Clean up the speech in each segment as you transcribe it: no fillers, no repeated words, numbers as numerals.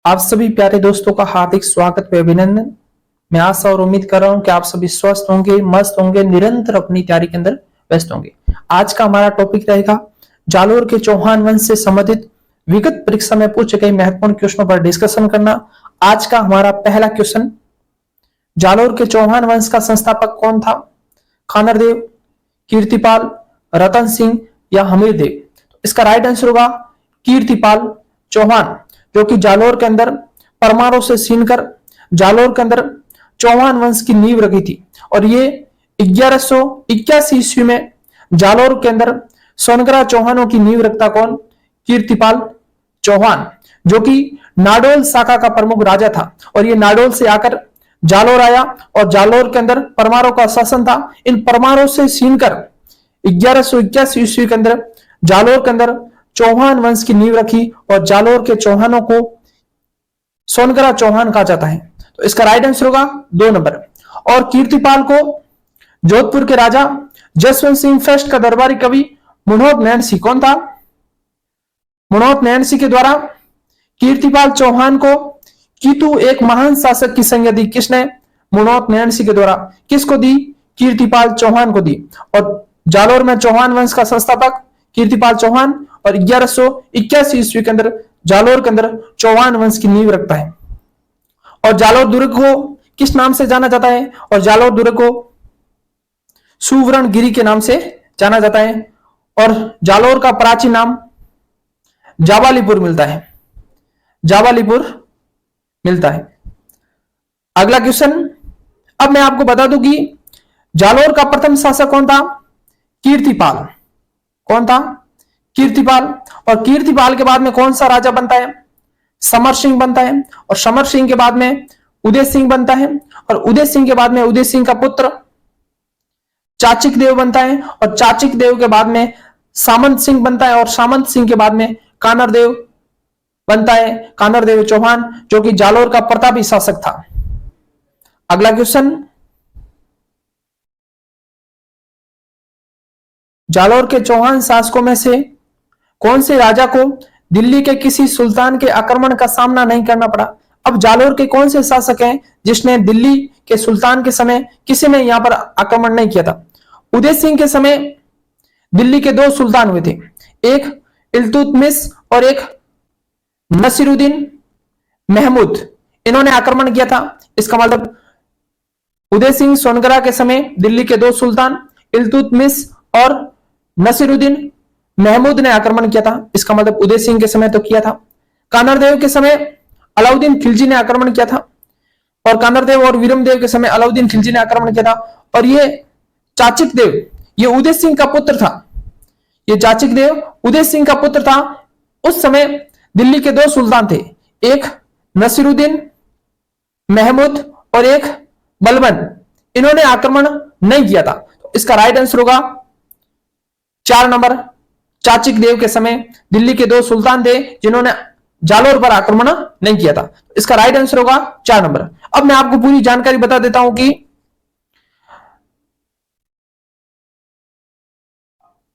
आप सभी प्यारे दोस्तों का हार्दिक स्वागत व अभिनंदन। मैं आशा और उम्मीद कर रहा हूं कि आप सभी स्वस्थ होंगे, मस्त होंगे, निरंतर अपनी तैयारी के अंदर व्यस्त होंगे। आज का हमारा टॉपिक रहेगा जालोर के चौहान वंश से संबंधित विगत परीक्षा में पूछे गए महत्वपूर्ण क्वेश्चनों पर डिस्कशन करना। आज का हमारा पहला क्वेश्चन, जालोर के चौहान वंश का संस्थापक कौन था? खानरदेव, कीर्तिपाल, रतन सिंह या हमीरदेव? इसका राइट आंसर होगा कीर्तिपाल चौहान, जो कि जालोर के अंदर परमारों से छीनकर जालोर के अंदर चौहान वंश की नींव रखी थी। और ये 1181 ईस्वी में जालोर के अंदर सोनगरा चौहानों की नींव रखता कौन? कीर्तिपाल चौहान, जो कि नाडोल शाखा का प्रमुख राजा था। और ये नाडोल से आकर जालोर आया और जालोर के अंदर परमारों का शासन था। इन परमारों से छीनकर 1181 ईस्वी के अंदर जालोर के अंदर चौहान वंश की नींव रखी और जालोर के चौहानों को सोनगरा चौहान कहा जाता है। तो इसका राइट आंसर होगा 2 नंबर। और कीर्तिपाल को जोधपुर के राजा जसवंत सिंह फर्स्ट का दरबारी कवि मुनोत नैन सिंह कौन था? मुनोत नैन सिंह के द्वारा कीर्तिपाल चौहान को कीतु एक महान शासक की संज्ञा दी। किसने? मुनोत नैन सिंह के द्वारा। किसको दी? कीर्तिपाल चौहान को दी। और जालोर में चौहान वंश का संस्थापक कीर्तिपाल चौहान और 1181 ईस्वी के अंदर जालोर के अंदर चौहान वंश की नींव रखता है। और जालोर दुर्ग को किस नाम से जाना जाता है? और जालोर दुर्ग को सुवर्ण गिरी के नाम से जाना जाता है। और जालोर का प्राचीन नाम जावालीपुर मिलता है। जावालीपुर मिलता है। अगला क्वेश्चन, अब मैं आपको बता दूं कि जालोर का प्रथम शासक कौन था? कीर्तिपाल। कौन था? कीर्तिपाल। और कीर्तिपाल के बाद में कौन सा राजा बनता है? समर सिंह बनता है। और समर सिंह के बाद में उदय सिंह बनता है। और उदय सिंह के बाद में उदय सिंह का पुत्र चाचिक देव बनता है। और चाचिक देव के बाद में सामंत सिंह बनता है। और सामंत सिंह के बाद में कानरदेव बनता है, कानरदेव चौहान, जो कि जालोर का प्रतापी शासक था। अगला क्वेश्चन, जालोर के चौहान शासकों में से कौन से राजा को दिल्ली के किसी सुल्तान के आक्रमण का सामना नहीं करना पड़ा? अब जालोर के कौन से शासक हैं जिसने दिल्ली के सुल्तान के समय किसी ने यहां पर आक्रमण नहीं किया था? उदय सिंह के समय दिल्ली के 2 सुल्तान हुए थे, एक इल्तुतमिश और एक नसीरुद्दीन महमूद। इन्होंने आक्रमण किया था। इसका मतलब उदय सिंह सोनगरा के समय दिल्ली के 2 सुल्तान इल्तुतमिश और नसीरुद्दीन महमूद ने आक्रमण किया था। इसका मतलब उदय सिंह के समय तो किया था। कानरदेव के समय अलाउद्दीन खिलजी ने आक्रमण किया था। और कानरदेव और वीरमदेव के समय अलाउद्दीन खिलजी ने आक्रमण किया था। और ये चाचिक देव, ये उदय सिंह का पुत्र था। ये चाचिक देव उदय सिंह का पुत्र था। उस समय दिल्ली के 2 सुल्तान थे, एक नसीरुद्दीन महमूद और एक बलबन। इन्होंने आक्रमण नहीं किया था। तो इसका राइट आंसर होगा 4 नंबर। चाचिक देव के समय दिल्ली के 2 सुल्तान थे जिन्होंने जालोर पर आक्रमण नहीं किया था। इसका राइट आंसर होगा 4 नंबर। अब मैं आपको पूरी जानकारी बता देता हूं कि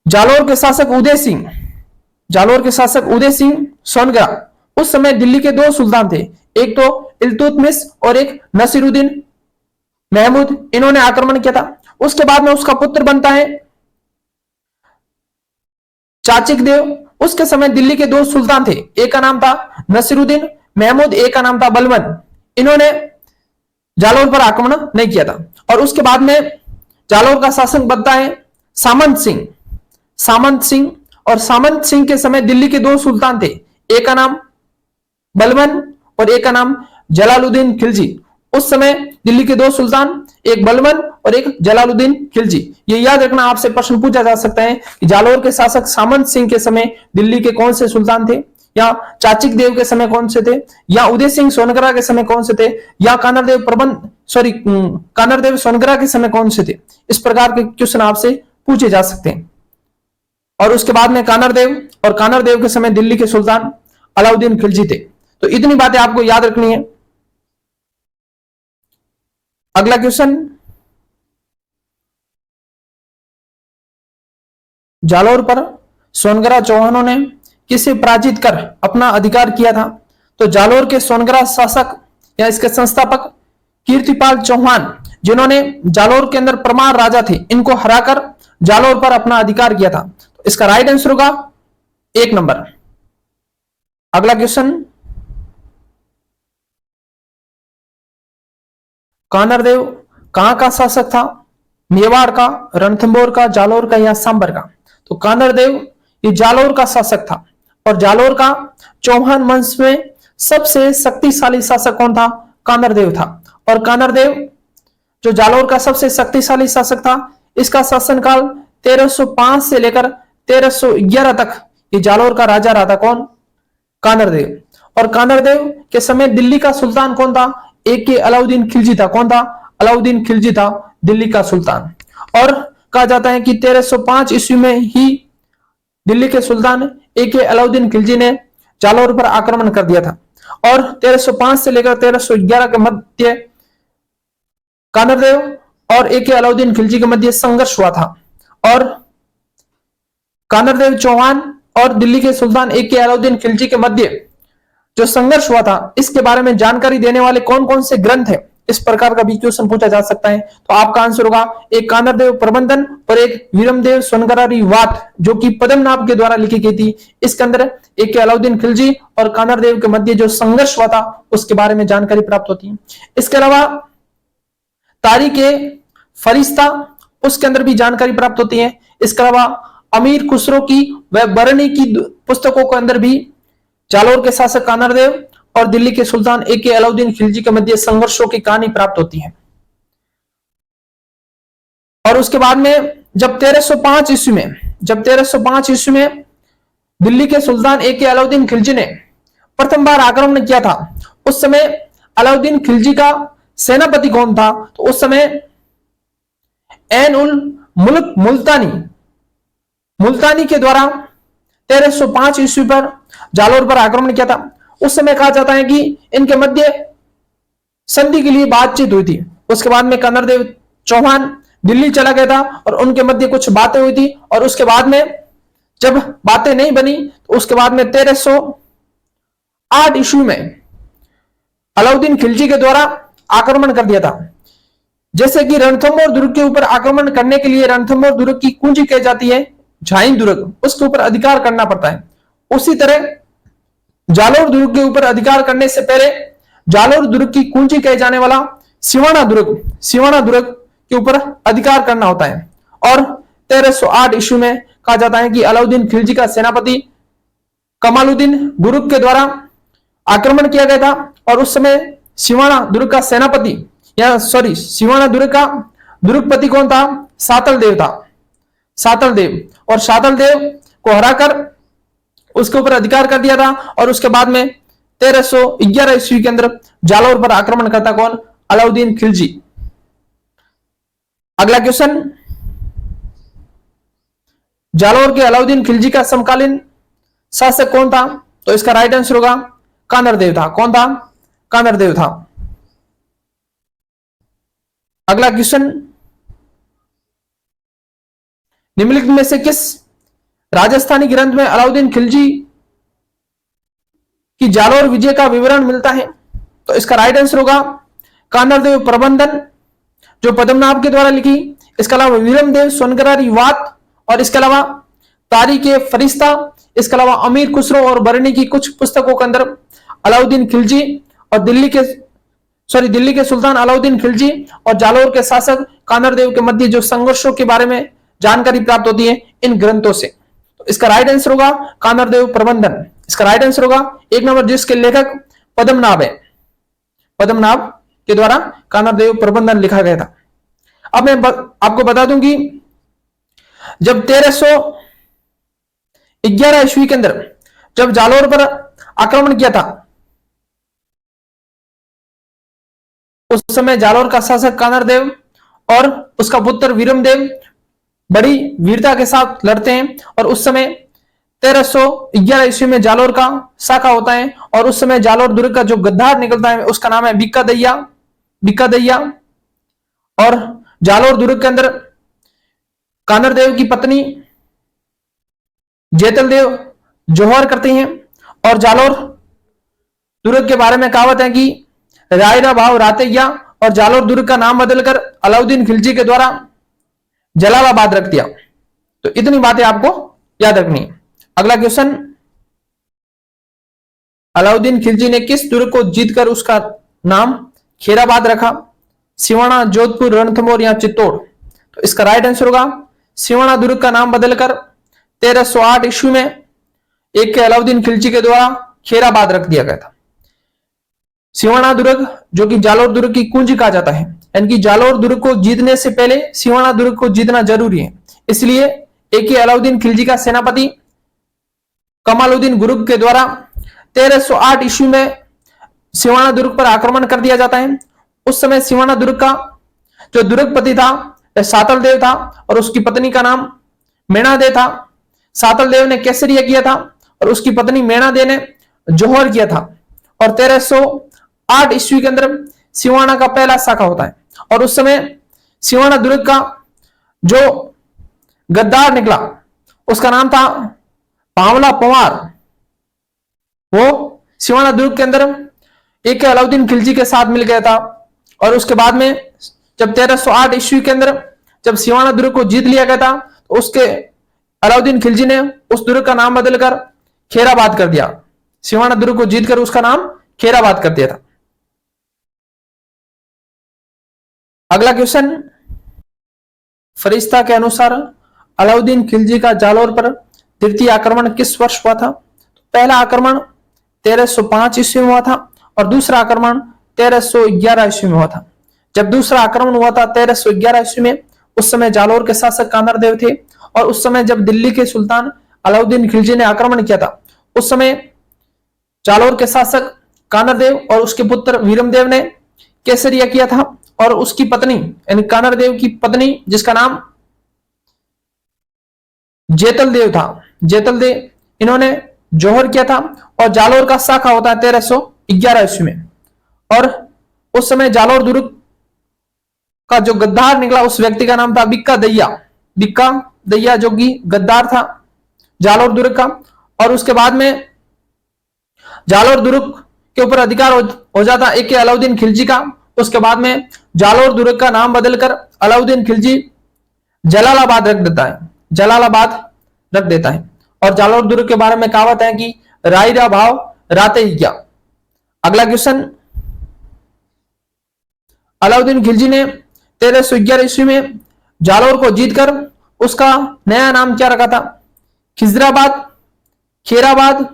जालोर के शासक उदय सिंह, जालोर के शासक उदय सिंह सोनगरा, उस समय दिल्ली के 2 सुल्तान थे, एक तो इल्तुतमिश और एक नसीरुद्दीन महमूद। इन्होंने आक्रमण किया था। उसके बाद में उसका पुत्र बनता है चाचिक देव। उसके समय दिल्ली के 2 सुल्तान थे, एक का नाम था नसीरुद्दीन महमूद, एक का नाम था बलबन। इन्होंने जालोर पर आक्रमण नहीं किया था। और उसके बाद में जालोर का शासक बनता है सामंत सिंह। सामंत सिंह, और सामंत सिंह के समय दिल्ली के 2 सुल्तान थे, एक का नाम बलबन और एक का नाम जलालुद्दीन खिलजी। उस समय दिल्ली के 2 सुल्तान, एक बलबन और एक जलालुद्दीन खिलजी। ये याद रखना, आपसे प्रश्न पूछा जा सकता है कि जालोर के शासक सामंत सिंह के समय दिल्ली के कौन से सुल्तान थे, या चाचिक देव के समय कौन से थे, या उदय सिंह सोनगरा के समय कौन से थे, या कानरदेव सोनगरा के समय कौन से थे। इस प्रकार के क्वेश्चन आपसे पूछे जा सकते हैं। और उसके बाद में कानरदेव, और कानरदेव के समय दिल्ली के सुल्तान अलाउद्दीन खिलजी थे। तो इतनी बातें आपको याद रखनी है। अगला क्वेश्चन, जालोर पर सोनगरा चौहानों ने किसे पराजित कर अपना अधिकार किया था? तो जालोर के सोनग्रा शासक या इसके संस्थापक कीर्तिपाल चौहान, जिन्होंने जालोर के अंदर परमार राजा थे, इनको हराकर जालोर पर अपना अधिकार किया था। तो इसका राइट आंसर होगा 1 नंबर। अगला क्वेश्चन, कानरदेव कहां का शासक था? मेवाड़ का, रणथंभौर का, जालोर का या सांबर का? तो कानरदेव ये जालोर का शासक था और जालोर का चौहान वंश में सबसे शक्तिशाली शासक कौन था? कानरदेव था। और कानरदेव जो जालोर का सबसे शक्तिशाली शासक था, इसका शासनकाल 1305 से लेकर 1311 तक ये जालोर का राजा रहा था। कौन? कानरदेव। और कानरदेव के समय दिल्ली का सुल्तान कौन था? एक के अलाउद्दीन खिलजी था। कौन था? अलाउद्दीन खिलजी था दिल्ली का सुल्तान। और कहा जाता है कि 1305 ईस्वी में ही दिल्ली के सुल्तान एक के अलाउद्दीन खिलजी ने जालोर पर आक्रमण कर दिया था। और 1305 से लेकर 1311 के मध्य कानरदेव और एक के अलाउद्दीन खिलजी के मध्य संघर्ष हुआ था। और कानरदेव चौहान और दिल्ली के सुल्तान एक के अलाउद्दीन खिलजी के मध्य जो संघर्ष हुआ था, इसके बारे में जानकारी देने वाले कौन कौन से ग्रंथ हैं? इस प्रकार का भी क्वेश्चन पूछा जा सकता है। तो आपका आंसर होगा एक कानरदेव प्रबंधन और एक वीरमदेव सोनगरारी वाट, जो कि पद्मनाभ के द्वारा लिखी गई थी। इसके अंदर एक के अलाउद्दीन खिलजी और कानरदेव के मध्य जो संघर्ष हुआ था उसके बारे में जानकारी प्राप्त होती है। इसके अलावा तारीखे फरिश्ता, उसके अंदर भी जानकारी प्राप्त होती है। इसके अलावा अमीर खुसरो की व बरनी की पुस्तकों के अंदर भी जालोर के शासक कानरदेव और दिल्ली के सुल्तान एक के अलाउद्दीन खिलजी के मध्य संघर्षों की कहानी प्राप्त होती है। और उसके बाद में जब 1305 ईस्वी में दिल्ली के सुल्तान एक के अलाउद्दीन खिलजी ने प्रथम बार आक्रमण किया था, उस समय अलाउद्दीन खिलजी का सेनापति कौन था? तो उस समय ऐन उल मुल्क मुल्तानी के द्वारा 1305 ईस्वी पर जालोर पर आक्रमण किया था। उस समय कहा जाता है कि इनके मध्य संधि के लिए बातचीत हुई थी। उसके बाद में कानरदेव चौहान दिल्ली चला गया था और उनके मध्य कुछ बातें हुई थी। और उसके बाद में जब बातें नहीं बनी तो उसके बाद में 1308 ईस्वी में अलाउद्दीन खिलजी के द्वारा आक्रमण कर दिया था। जैसे कि रणथंभौर दुर्ग के ऊपर आक्रमण करने के लिए रणथंभौर दुर्ग की कुंजी कही जाती है झाई दुर्ग, उसके ऊपर अधिकार करना पड़ता है। उसी तरह जालोर दुर्ग के ऊपर अधिकार करने से पहले जालोर दुर्ग की कुंजी कहे जाने वाला सिवाना दुर्ग के ऊपर अधिकार करना होता है। और 1308 ईस्वी में कहा जाता है कि अलाउद्दीन खिलजी का सेनापति कमालुद्दीन गुरुक के द्वारा आक्रमण किया गया था। और उस समय सिवाना दुर्ग का दुर्गपति कौन था? सातल देव। और सातल देव को हराकर उसके ऊपर अधिकार कर दिया था। और उसके बाद में 1311 ईस्वी के अंदर जालोर पर आक्रमण करता कौन? अलाउद्दीन खिलजी। अगला क्वेश्चन, जालोर के अलाउद्दीन खिलजी का समकालीन शासक कौन था? तो इसका राइट आंसर होगा कानरदेव था। कौन था? कानरदेव था। अगला क्वेश्चन, निम्नलिखित में से किस राजस्थानी ग्रंथ में अलाउद्दीन खिलजी की जालोर विजय का विवरण मिलता है? तो इसका राइट आंसर होगा कानरदेव प्रबंधन, जो पद्मनाभ के द्वारा लिखी। इसके अलावा वीरमदेव सोनगरारी वात, और इसके अलावा तारीखे फरिश्ता, इसके अलावा अमीर खुसरो और बरनी की कुछ पुस्तकों के अंदर अलाउद्दीन खिलजी और दिल्ली के सुल्तान अलाउद्दीन खिलजी और जालोर के शासक कानरदेव के मध्य जो संघर्षों के बारे में जानकारी प्राप्त होती है इन ग्रंथों से। तो इसका राइट आंसर होगा कानरदेव प्रबंधन। इसका राइट आंसर होगा 1 नंबर, जिसके लेखक पद्मनाभ है। पद्मनाभ के द्वारा कानरदेव प्रबंधन लिखा गया था। अब मैं आपको बता दूं कि जब 1311 ईस्वी के अंदर जब जालोर पर आक्रमण किया था, उस समय जालोर का शासक कानरदेव और उसका पुत्र वीरमदेव बड़ी वीरता के साथ लड़ते हैं। और उस समय 1311 ईस्वी में जालोर का शाखा होता है। और उस समय जालोर दुर्ग का जो गद्दार निकलता है उसका नाम है बिक्का दैया। और जालोर दुर्ग के अंदर कानरदेव की पत्नी जेतल देव जौहर करती हैं। और जालोर दुर्ग के बारे में कहावत है कि रायरा भाव राते गया और जालोर दुर्ग का नाम बदलकर अलाउद्दीन खिलजी के द्वारा जलालाबाद रख दिया। तो इतनी बातें आपको याद रखनी है। अगला क्वेश्चन, अलाउद्दीन खिलजी ने किस दुर्ग को जीतकर उसका नाम खेराबाद रखा? सिवाना, जोधपुर, रणथंभौर या चित्तौड़? तो इसका राइट आंसर होगा सिवाना दुर्ग का नाम बदलकर 1308 ईस्वी में एक के अलाउद्दीन खिलजी के द्वारा खेराबाद रख दिया गया था। सिवाना दुर्ग जो कि जालोर दुर्ग की कुंजी कहा जाता है, यानी कि जालोर दुर्ग को जीतने से पहले सिवाना दुर्ग को जीतना जरूरी है। इसलिए एक के अलाउद्दीन खिलजी का सेनापति कमालुद्दीन गुरुग के द्वारा 1308 ईस्वी में सिवाना दुर्ग पर आक्रमण कर दिया जाता है। उस समय सिवाना दुर्ग का जो दुर्गपति था वह सातल देव था और उसकी पत्नी का नाम मेणादेव था। सातल देव ने केसरिया किया था और उसकी पत्नी मेणादेव ने जौहर किया था। और 1308 ईस्वी के अंदर सिवाना का पहला शाखा होता है और उस समय सिवाना दुर्ग का जो गद्दार निकला उसका नाम था पावला पंवार। वो सिवाना दुर्ग के अंदर एक अलाउद्दीन खिलजी के साथ मिल गया था और उसके बाद में जब 1308 ईस्वी के अंदर जब सिवाना दुर्ग को जीत लिया गया था तो उसके अलाउद्दीन खिलजी ने उस दुर्ग का नाम बदलकर खेराबाद कर दिया। सिवाना दुर्ग को जीतकर उसका नाम खेराबाद कर दिया था। अगला क्वेश्चन, फरिश्ता के अनुसार अलाउद्दीन खिलजी का जालोर पर तृतीय आक्रमण किस वर्ष हुआ था? पहला आक्रमण 1305 ईस्वी में हुआ था और दूसरा आक्रमण 1311 ईस्वी में हुआ था। जब दूसरा आक्रमण हुआ था 1311 ईस्वी में, उस समय जालोर के शासक कानरदेव थे और उस समय जब दिल्ली के सुल्तान अलाउद्दीन खिलजी ने आक्रमण किया था उस समय जालोर के शासक कानरदेव और उसके पुत्र वीरमदेव ने केसरिया किया था और उसकी पत्नी यानी कानरदेव की पत्नी जिसका नाम जेतल देव था, जेतल देव, इन्होंने जौहर किया था और जालोर का शाखा होता है 1311 ईस्वी में। और उस समय जालोर दुर्ग का जो गद्दार निकला उस व्यक्ति का नाम था बिक्का दैया। बिक्का दैया जो कि गद्दार था जालोर दुर्ग का। और उसके बाद में जालोर दुर्ग के ऊपर अधिकार हो जाता एक अलाउद्दीन खिलजी का। उसके बाद में जालोर दुर्ग का नाम बदलकर अलाउद्दीन खिलजी जलालाबाद रख देता है, जलालाबाद रख देता है। और जालोर दुर्ग के बारे में कहावत है कि रायरा भाव राते ही गया। अगला क्वेश्चन, अलाउद्दीन खिलजी ने 1311 ईस्वी में जालोर को जीतकर उसका नया नाम क्या रखा था? खिजराबाद, खेराबाद,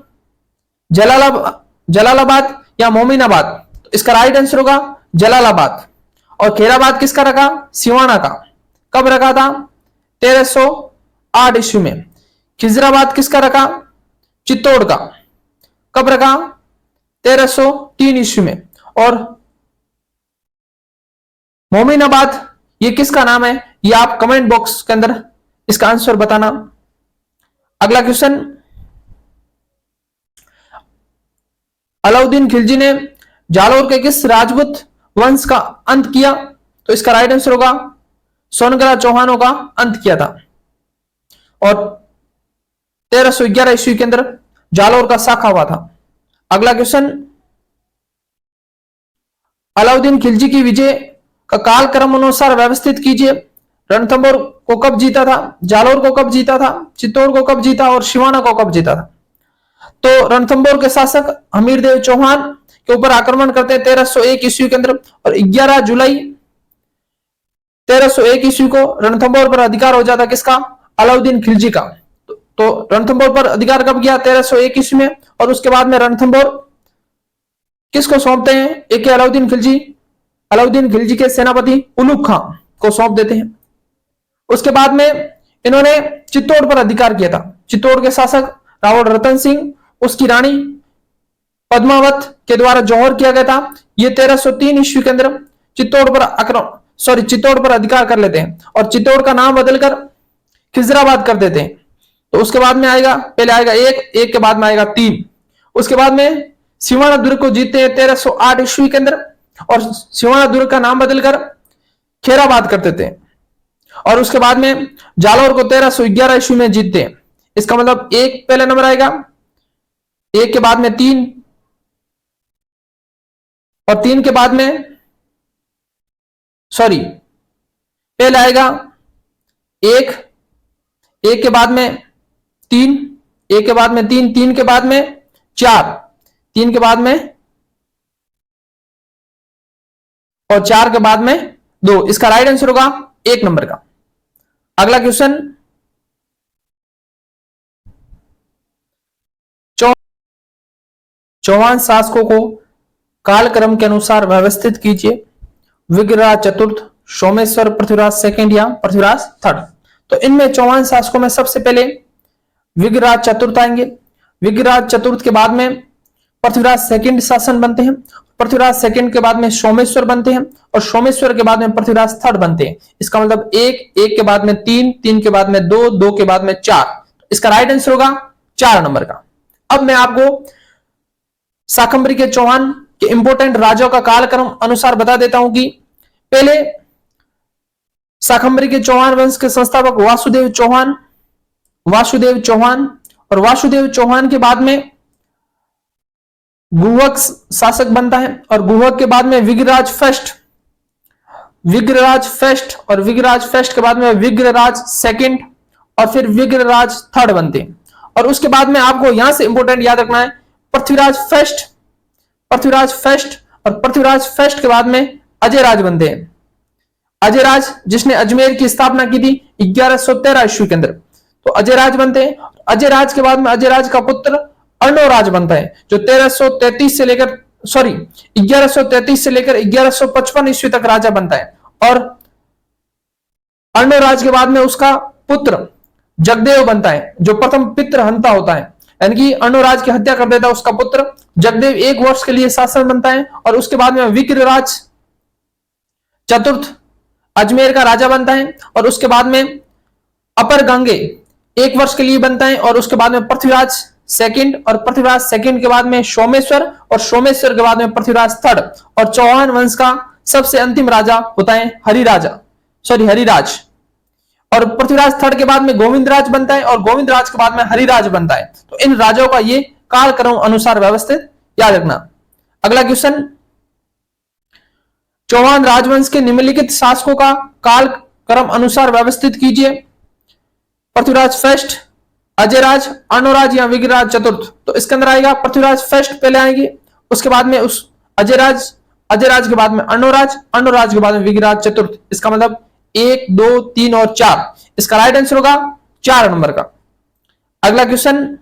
जलालाबाद या मोमिनाबाद? तो इसका राइट आंसर होगा जलालाबाद। और खेराबाद किसका रखा? सिवाना का। कब रखा था? 1308 ईस्वी में। खिजराबाद किसका रखा? चित्तौड़ का। कब रखा? 1303 ईस्वी में। और मोमिनाबाद ये किसका नाम है? ये आप कमेंट बॉक्स के अंदर इसका आंसर बताना। अगला क्वेश्चन, अलाउद्दीन खिलजी ने जालोर के किस राजपूत वंश का अंत किया? तो इसका राइट आंसर होगा सोनगरा चौहानों का अंत किया था। और 1311 ईस्वी के अंदर जालोर का शाखा हुआ था। अगला क्वेश्चन, अलाउद्दीन खिलजी की विजय का कालक्रम अनुसार व्यवस्थित कीजिए। रणथंभौर को कब जीता था? जालोर को कब जीता था? चित्तौड़ को कब जीता और सिवाना को कब जीता था? तो रणथंभौर के शासक हमीरदेव चौहान के ऊपर आक्रमण करते हैं 1301 ईस्वी के अंदर और 11 जुलाई 1301 ईस्वी को रणथंभौर पर अधिकार हो जाता किसका? अलाउद्दीन खिलजी का। तो रणथंभौर पर अधिकार कब किया? 1301 ईस्वी में। और उसके बाद में रणथंभौर किसको सौंपते हैं? एक अलाउद्दीन खिलजी के सेनापति उलूग खां को सौंप देते हैं। उसके बाद में इन्होंने चित्तौड़ पर अधिकार किया था। चित्तौड़ के शासक रावण रतन सिंह, उसकी रानी पद्मावत के द्वारा जौहर किया गया था। ये 1303 ईस्वी के अंदर चित्तौड़ पर अधिकार कर लेते हैं और चित्तौड़ का नाम बदलकर खिजराबाद कर देते हैं। तो उसके बाद में आएगा, पहले आएगा एक के बाद में आएगा 3। उसके बाद में सिवाना दुर्ग को जीतते हैं 1308 ईस्वी के अंदर और सिवाना दुर्ग का नाम बदलकर खेराबाद कर देते हैं। और उसके बाद में जालोर को 1311 ईस्वी में जीतते हैं। इसका मतलब 1 पहले नंबर आएगा, 1 के बाद में 3, और 3 के बाद में सॉरी पहले आएगा 1, 1 के बाद में 3, 1 के बाद में 3, 3 के बाद में 4, 3 के बाद में और 4 के बाद में 2। इसका राइट आंसर होगा 1 नंबर का। अगला क्वेश्चन, चौहान शासकों को कालक्रम के अनुसार व्यवस्थित कीजिए। विग्रहराज चतुर्थ, सोमेश्वर पृथ्वीराज सेकंड या पृथ्वीराज थर्ड। तो इनमें चौहान शासकों में सबसे पहले विग्रहराज चतुर्थ आएंगे। विग्रहराज चतुर्थ के बाद में पृथ्वीराज सेकंड शासन बनते हैं। पृथ्वीराज सेकंड के बाद में सोमेश्वर बनते हैं और सोमेश्वर के बाद में पृथ्वीराज थर्ड बनते हैं। इसका मतलब 1, 1 के बाद में 3, 3 के बाद में 2, 2 के बाद में 4। इसका राइट आंसर होगा 4 नंबर का। अब मैं आपको शाकंभरी के चौहान के इंपोर्टेंट राजाओं का कालक्रम अनुसार बता देता हूं कि पहले शाकंभरी के चौहान वंश के संस्थापक वासुदेव चौहान, वासुदेव चौहान, और वासुदेव चौहान के बाद में गुहक शासक बनता है और गुहक के बाद में विग्रहराज फर्स्ट, विग्रहराज फर्स्ट, और विग्रहराज फर्स्ट के बाद में विग्रहराज सेकंड और फिर विग्रहराज थर्ड बनते हैं। और उसके बाद में आपको यहां से इंपोर्टेंट याद रखना है पृथ्वीराज फर्स्ट, पृथ्वीराज फर्स्ट, और पृथ्वीराज फर्स्ट के बाद में अजयराज बनते हैं। अजयराज जिसने अजमेर की स्थापना की थी 1113 ईस्वी के अंदर, तो अजयराज बनते हैं। अजयराज के बाद में अजयराज का पुत्र अर्णोराज बनता है जो 1133 से लेकर 1155 ईस्वी तक राजा बनता है। और अर्णोराज के बाद में उसका पुत्र जगदेव बनता है जो प्रथम पितृहंता होता है, यानी कि अर्णोराज की हत्या कर देता है उसका पुत्र जगदेव। 1 वर्ष के लिए शासन बनता है और उसके बाद में विग्रहराज चतुर्थ अजमेर का राजा बनता है और उसके बाद में अपर गंगे 1 वर्ष के लिए बनता है और उसके बाद में पृथ्वीराज सेकंड, और पृथ्वीराज सेकंड के बाद में सोमेश्वर, और सोमेश्वर के बाद में पृथ्वीराज थर्ड। और चौहान वंश का सबसे अंतिम राजा होता है हरिराज, और पृथ्वीराज थर्ड के बाद में गोविंदराज बनता है और गोविंदराज के बाद में हरिराज बनता है। तो इन राजाओं का ये कालक्रम अनुसार व्यवस्थित याद रखना। अगला क्वेश्चन, चौहान राजवंश के निम्नलिखित शासकों का कालक्रम अनुसार व्यवस्थित कीजिए। पृथ्वीराज फर्स्ट, अजयराज, अर्णोराज या विग्रहराज चतुर्थ। तो इसके अंदर आएगा पृथ्वीराज फर्स्ट पहले आएंगे, उसके बाद में उस अजयराज, अजयराज के बाद में अर्णोराज, अर्णोराज के बाद में विग्रहराज चतुर्थ। इसका मतलब 1, 2, 3 और 4। इसका राइट आंसर होगा 4 नंबर का। अगला क्वेश्चन,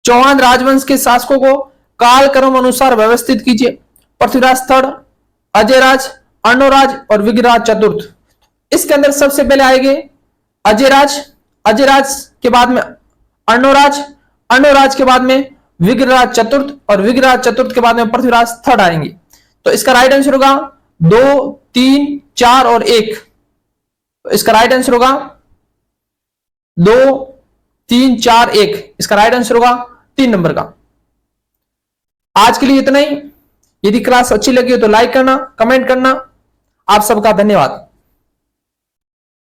चौहान राजवंश के शासकों को कालक्रम अनुसार व्यवस्थित कीजिए। पृथ्वीराज थर्ड, अजयराज, अर्णोराज और विग्रहराज चतुर्थ। इसके अंदर सबसे पहले आएंगे अजयराज, अजयराज के बाद में अर्णोराज, अर्णोराज के बाद में विग्रहराज चतुर्थ और विग्रहराज चतुर्थ के बाद में पृथ्वीराज थर्ड आएंगे। तो इसका राइट आंसर होगा 2, 3, 4 और 1। तो इसका राइट आंसर होगा 2, 3, 4, 1। इसका राइट आंसर होगा 3 नंबर का। आज के लिए इतना ही। यदि क्लास अच्छी लगी हो तो लाइक करना, कमेंट करना। आप सबका धन्यवाद।